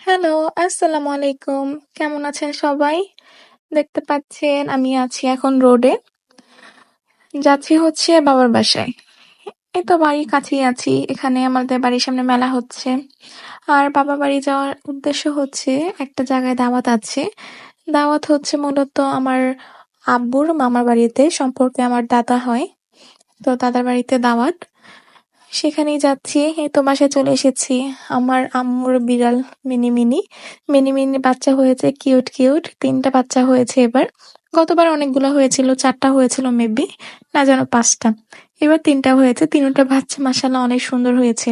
Hello, আসসালামু আলাইকুম। কেমন আছেন সবাই? দেখতে পাচ্ছেন আমি আছি এখন রোডে। যাচ্ছি হচ্ছে বাবার বাসায়। এই তো বাড়ির কাছেই আছি। এখানে আমাদের বাড়ির সামনে মেলা হচ্ছে। আর বাবার বাড়ি যাওয়ার উদ্দেশ্য হচ্ছে একটা জায়গায় দাওয়াত আছে। দাওয়াত হচ্ছে মূলত আমার আব্বুর মামার বাড়িতে, সম্পর্কে আমার দাদা হয়। তো দাদার বাড়িতে দাওয়াত। সেখানেই যাচ্ছি। এই তো বাসায় চলে এসেছি। আমার আম্মুর বিড়াল মিনি। মিনি বাচ্চা হয়েছে কিউট। ৩ টা বাচ্চা হয়েছে এবার। গতবার অনেকগুলা হয়েছিল, ৪ টা হয়েছিল মেবি। না যেন ৫ টা। এবার ৩ টা হয়েছে। ৩ টা বাচ্চা মাশাআল্লাহ অনেক সুন্দর হয়েছে।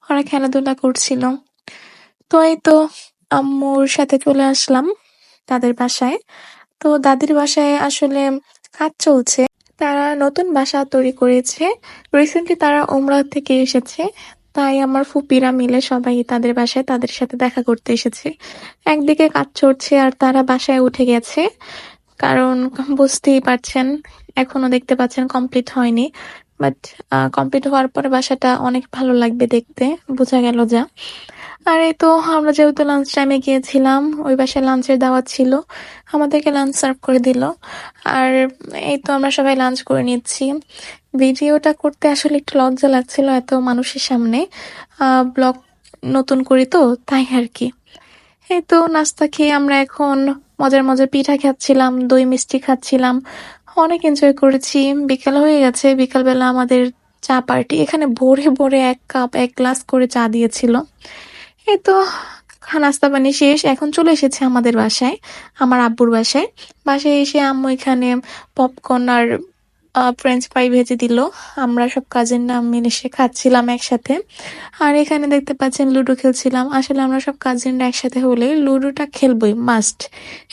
ওরা খেলাধুলা করছিল। তো এই তো আম্মুর সাথে চলে আসলাম তাদের বাসায়। তো দাদির বাসায় আসলে কাজ চলছে। তারা নতুন বাসা তৈরি করেছে। রিসেন্টলি তারা উমরা থেকে এসেছে। তাই আমার ফুপিরা মিলে সবাই তাদের বাসায় তাদের সাথে দেখা করতে এসেছে। একদিকে কাজ চলছে আর তারা বাসায় উঠে গেছে। কারণ বুঝতেই পারছেন, এখনো দেখতে পাচ্ছেন কমপ্লিট হয়নি। বাট কমপ্লিট হওয়ার পরে বাসাটা অনেক ভালো লাগবে দেখতে, বোঝা গেল যা। আর এই তো আমরা যেহেতু লাঞ্চ টাইমে গিয়েছিলাম, ওই বাসায় লাঞ্চের দাওয়াত ছিল, আমাদেরকে লাঞ্চ সার্ভ করে দিল। আর এই তো আমরা সবাই লাঞ্চ করে নিচ্ছি। ভিডিওটা করতে আসলে একটু লজ্জা লাগছিল এত মানুষের সামনে। ব্লগ নতুন করি তো, তাই আর কি। এই তো নাস্তা খেয়ে আমরা এখন মজার পিঠা খাচ্ছিলাম, দই মিষ্টি খাচ্ছিলাম। অনেক এনজয় করেছি। বিকাল হয়ে গেছে, বিকালবেলা আমাদের চা পার্টি। এখানে ভোরে ১ কাপ ১ গ্লাস করে চা দিয়েছিল। এই তো নাস্তা পানি শেষ। এখন চলে এসেছি আমাদের বাসায়, আমার আব্বুর বাসায়। বাসায় এসে আম্মু এখানে পপকর্ন আর ফ্রেঞ্চ ফ্রাই ভেজে দিল। আমরা সব কাজিনরা মিলে সে খাচ্ছিলাম একসাথে। আর এখানে দেখতে পাচ্ছেন লুডো খেলছিলাম। আসলে আমরা সব কাজিনরা একসাথে হলে লুডোটা খেলবই মাস্ট।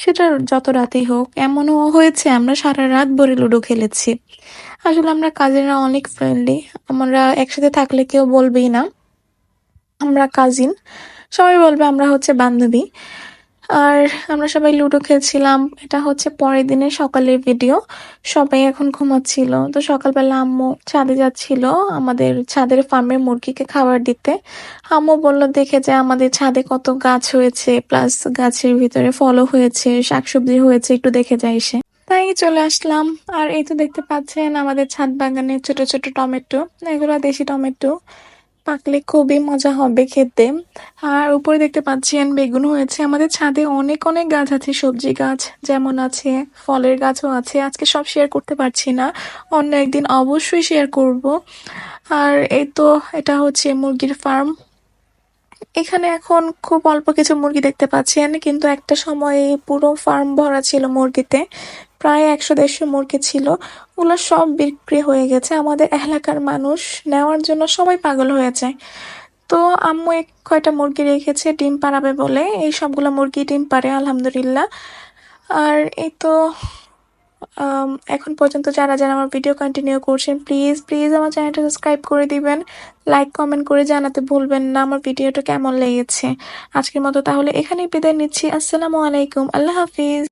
সেটা যত রাতেই হোক। এমনও হয়েছে আমরা সারা রাত ভরে লুডো খেলেছি। আসলে আমরা কাজিনরা অনেক ফ্রেন্ডলি। আমরা একসাথে থাকলে কেউ বলবেই না আমরা কাজিন, সবাই বলবে আমরা হচ্ছে বান্ধবী। আর আমরা সবাই লুডো খেলছিলাম। এটা হচ্ছে পরের দিনের সকালের ভিডিও। সবাই এখন ঘুমাচ্ছিল। তো সকালবেলা আম্মু ছাদে যাচ্ছিল আমাদের ছাদের ফার্মের মুরগিকে খাবার দিতে। আম্মু বলল দেখে যে আমাদের ছাদে কত গাছ হয়েছে, প্লাস গাছের ভিতরে ফলও হয়েছে, শাকসবজি হয়েছে, একটু দেখে যায় সে। তাই চলে আসলাম। আর এই তো দেখতে পাচ্ছেন আমাদের ছাদ বাগানে ছোট টমেটো। এগুলো দেশি টমেটো। পাকলে খুবই মজা হবে খেতে। আর উপরে দেখতে পাচ্ছেন বেগুন হয়েছে। আমাদের ছাদে অনেক গাছ আছে, সবজি গাছ যেমন আছে, ফলের গাছও আছে। আজকে সব শেয়ার করতে পারছি না, অন্য একদিন অবশ্যই শেয়ার করব। আর এই তো এটা হচ্ছে মুরগির ফার্ম। এখানে এখন খুব অল্প কিছু মুরগি দেখতে পাচ্ছেন, কিন্তু একটা সময়ে পুরো ফার্ম ভরা ছিল মুরগিতে। প্রায় ১০০-১৫০ মুরগি ছিল। ওগুলো সব বিক্রি হয়ে গেছে। আমাদের এলাকার মানুষ নেওয়ার জন্য সবাই পাগল হয়ে যায়। তো আম্মু কয়টা মুরগি রেখেছে ডিম পাড়াবে বলে। এই সবগুলো মুরগি ডিম পাড়ে আলহামদুলিল্লাহ। আর এই তো এখন পর্যন্ত যারা আমার ভিডিও কন্টিনিউ করছেন, প্লিজ আমার চ্যানেলটা সাবস্ক্রাইব করে দিবেন। লাইক কমেন্ট করে জানাতে ভুলবেন না আমার ভিডিওটা কেমন লেগেছে। আজকের মতো তাহলে এখানেই বিদায় নিচ্ছি। আসসালামু আলাইকুম, আল্লাহ হাফিজ।